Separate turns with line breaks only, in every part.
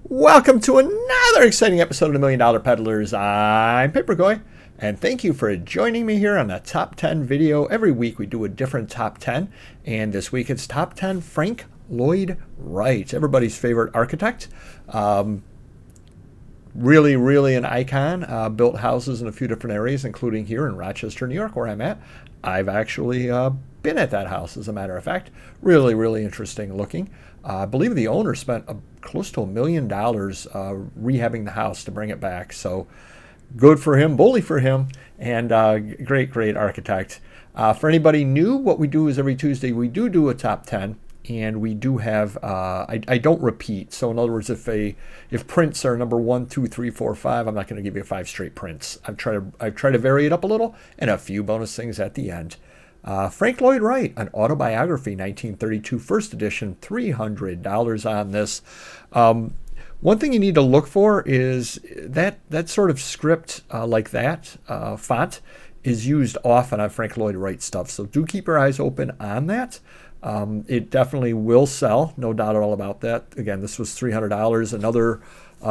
Welcome to another exciting episode of the Million Dollar Peddlers. I'm Papergoy, and thank you for joining me here on the Top 10 video. Every week we do a different Top 10, and this week it's Top 10 Frank Lloyd Wright, everybody's favorite architect. Really an icon. Built houses in a few different areas, including here in Rochester, New York, where I'm at. I've actually been at that house, as a matter of fact. Really interesting looking. I believe the owner spent close to $1 million rehabbing the house to bring it back. So good for him, bully for him, and great architect. For anybody new, what we do is every Tuesday we do a top 10, and we do have I don't repeat. So in other words, if prints are number 1, 2, 3, 4, 5, I'm not going to give you 5 straight prints. I've tried to vary it up a little, and a few bonus things at the end. Frank Lloyd Wright, an autobiography, 1932, first edition, $300 on this. One thing you need to look for is that sort of script like that, font, is used often on Frank Lloyd Wright stuff. So do keep your eyes open on that. It definitely will sell, no doubt at all about that. Again, this was $300. Another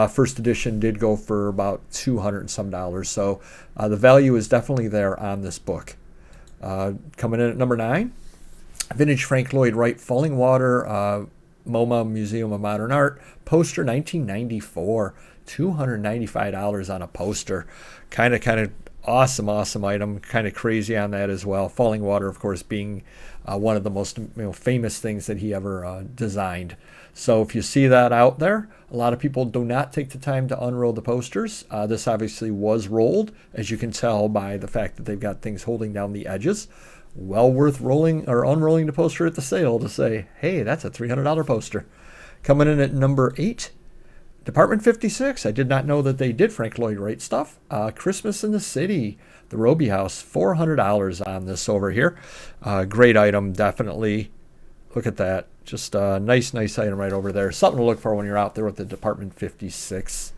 first edition did go for about $200 and some. So the value is definitely there on this book. Coming in at number 9, vintage Frank Lloyd Wright Falling Water MoMA Museum of Modern Art poster, 1994, $295 on a poster. Kind of awesome item. Kind of crazy on that as well. Falling Water, of course, being one of the most famous things that he ever designed. So if you see that out there, a lot of people do not take the time to unroll the posters. This obviously was rolled, as you can tell by the fact that they've got things holding down the edges. Well worth rolling or unrolling the poster at the sale to say, hey, that's a $300 poster. Coming in at number 8, Department 56. I did not know that they did Frank Lloyd Wright stuff. Christmas in the City, the Roby House, $400 on this over here. Great item, definitely. Look at that. Just a nice item right over there. Something to look for when you're out there with the Department 56.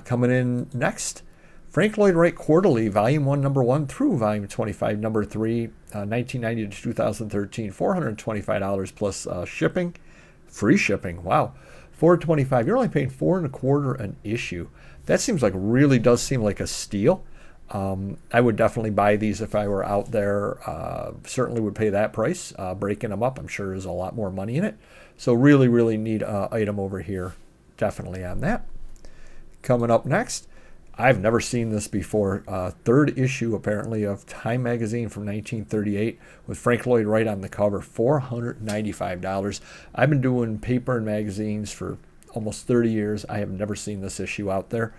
Coming in next, Frank Lloyd Wright Quarterly, Volume 1, Number 1 through Volume 25, Number 3, 1990 to 2013, $425 plus shipping. Free shipping. Wow. $425. You're only paying $4.25 an issue. That really does seem like a steal. I would definitely buy these if I were out there. Certainly would pay that price. Breaking them up, I'm sure there's a lot more money in it. So really neat item over here. Definitely on that. Coming up next, I've never seen this before. Third issue, apparently, of Time Magazine from 1938 with Frank Lloyd Wright on the cover, $495. I've been doing paper and magazines for almost 30 years. I have never seen this issue out there.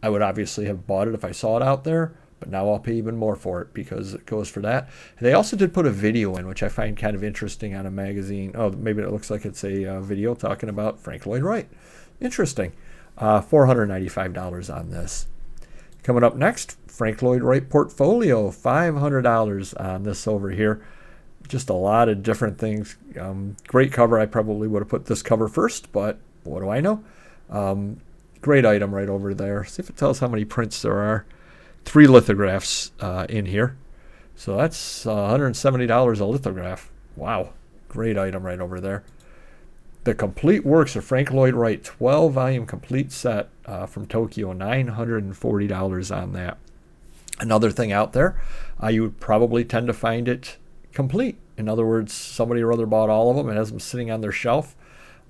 I would obviously have bought it if I saw it out there, but now I'll pay even more for it because it goes for that. And they also did put a video in, which I find kind of interesting on a magazine. Oh, maybe it looks like it's a video talking about Frank Lloyd Wright. Interesting. $495 on this. Coming up next, Frank Lloyd Wright Portfolio, $500 on this over here. Just a lot of different things. Great cover. I probably would have put this cover first, but what do I know? Great item right over there. See if it tells how many prints there are. 3 lithographs in here. So that's $170 a lithograph. Wow. Great item right over there. The complete works of Frank Lloyd Wright, 12-volume complete set from Tokyo, $940 on that. Another thing out there, you would probably tend to find it complete. In other words, somebody or other bought all of them and has them sitting on their shelf.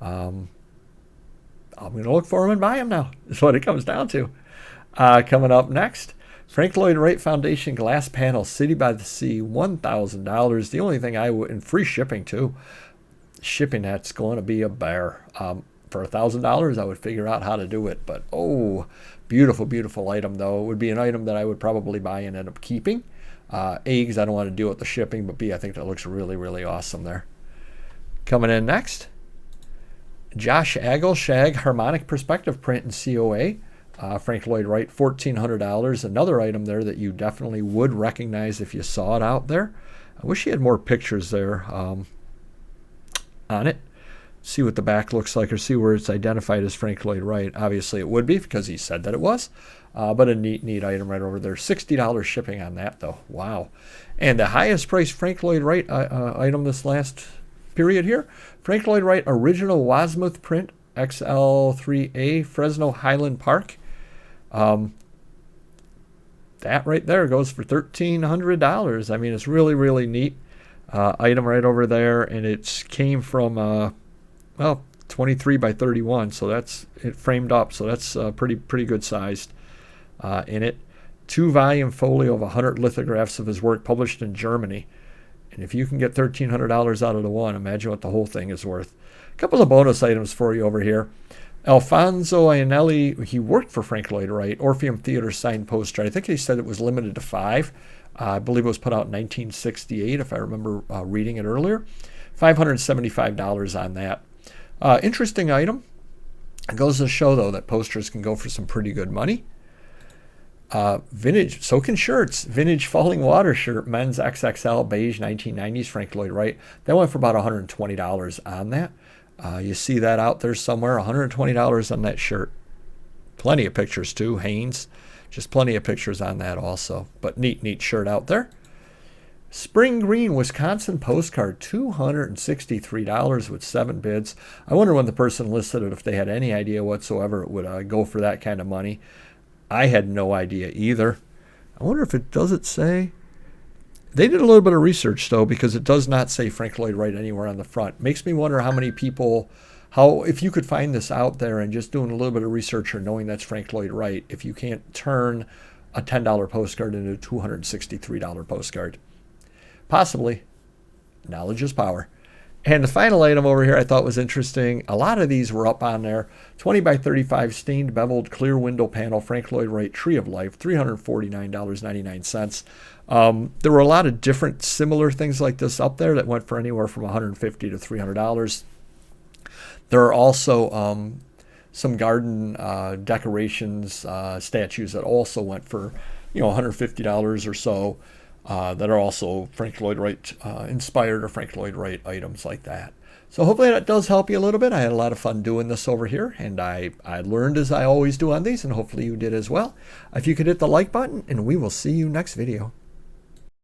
I'm going to look for them and buy them now, is what it comes down to. Coming up next, Frank Lloyd Wright Foundation Glass Panel, City by the Sea, $1,000. The only thing and free shipping too. Shipping that's going to be a bear. For $1,000, I would figure out how to do it. But, beautiful item, though. It would be an item that I would probably buy and end up keeping. A, because I don't want to deal with the shipping, but B, I think that looks really awesome there. Coming in next, Josh Agel Shag Harmonic Perspective Print in COA. Frank Lloyd Wright, $1,400. Another item there that you definitely would recognize if you saw it out there. I wish he had more pictures there on it. See what the back looks like or see where it's identified as Frank Lloyd Wright. Obviously it would be because he said that it was. But a neat item right over there. $60 shipping on that, though. Wow. And the highest priced Frank Lloyd Wright item this last period here, Frank Lloyd Wright original Wasmuth print XL3A Fresno Highland Park. That right there goes for $1,300. I mean, it's really, really neat item right over there, and it came from, well, 23 by 31, so that's it framed up, so that's pretty good sized in it. 2-volume folio of 100 lithographs of his work published in Germany. And if you can get $1,300 out of the one, imagine what the whole thing is worth. A couple of bonus items for you over here. Alfonso Iannelli, he worked for Frank Lloyd Wright, Orpheum Theater signed poster. I think he said it was limited to 5. I believe it was put out in 1968, if I remember reading it earlier. $575 on that. Interesting item. It goes to show, though, that posters can go for some pretty good money. Vintage, so can shirts. Vintage Falling Water shirt, men's XXL, beige, 1990s, Frank Lloyd Wright. That went for about $120 on that. You see that out there somewhere, $120 on that shirt. Plenty of pictures too, Hanes. Just plenty of pictures on that also. But neat shirt out there. Spring Green, Wisconsin postcard, $263 with 7 bids. I wonder when the person listed it if they had any idea whatsoever it would go for that kind of money. I had no idea either. I wonder if it does it say. They did a little bit of research, though, because it does not say Frank Lloyd Wright anywhere on the front. Makes me wonder how many people, if you could find this out there and just doing a little bit of research or knowing that's Frank Lloyd Wright, if you can't turn a $10 postcard into a $263 postcard. Possibly. Knowledge is power. And the final item over here I thought was interesting. A lot of these were up on there. 20 by 35 stained beveled clear window panel, Frank Lloyd Wright Tree of Life, $349.99. There were a lot of different similar things like this up there that went for anywhere from $150 to $300. There are also some garden decorations, statues that also went for $150 or so. That are also Frank Lloyd Wright inspired or Frank Lloyd Wright items like that. So hopefully that does help you a little bit. I had a lot of fun doing this over here, and I learned as I always do on these, and hopefully you did as well. If you could hit the like button, and we will see you next video.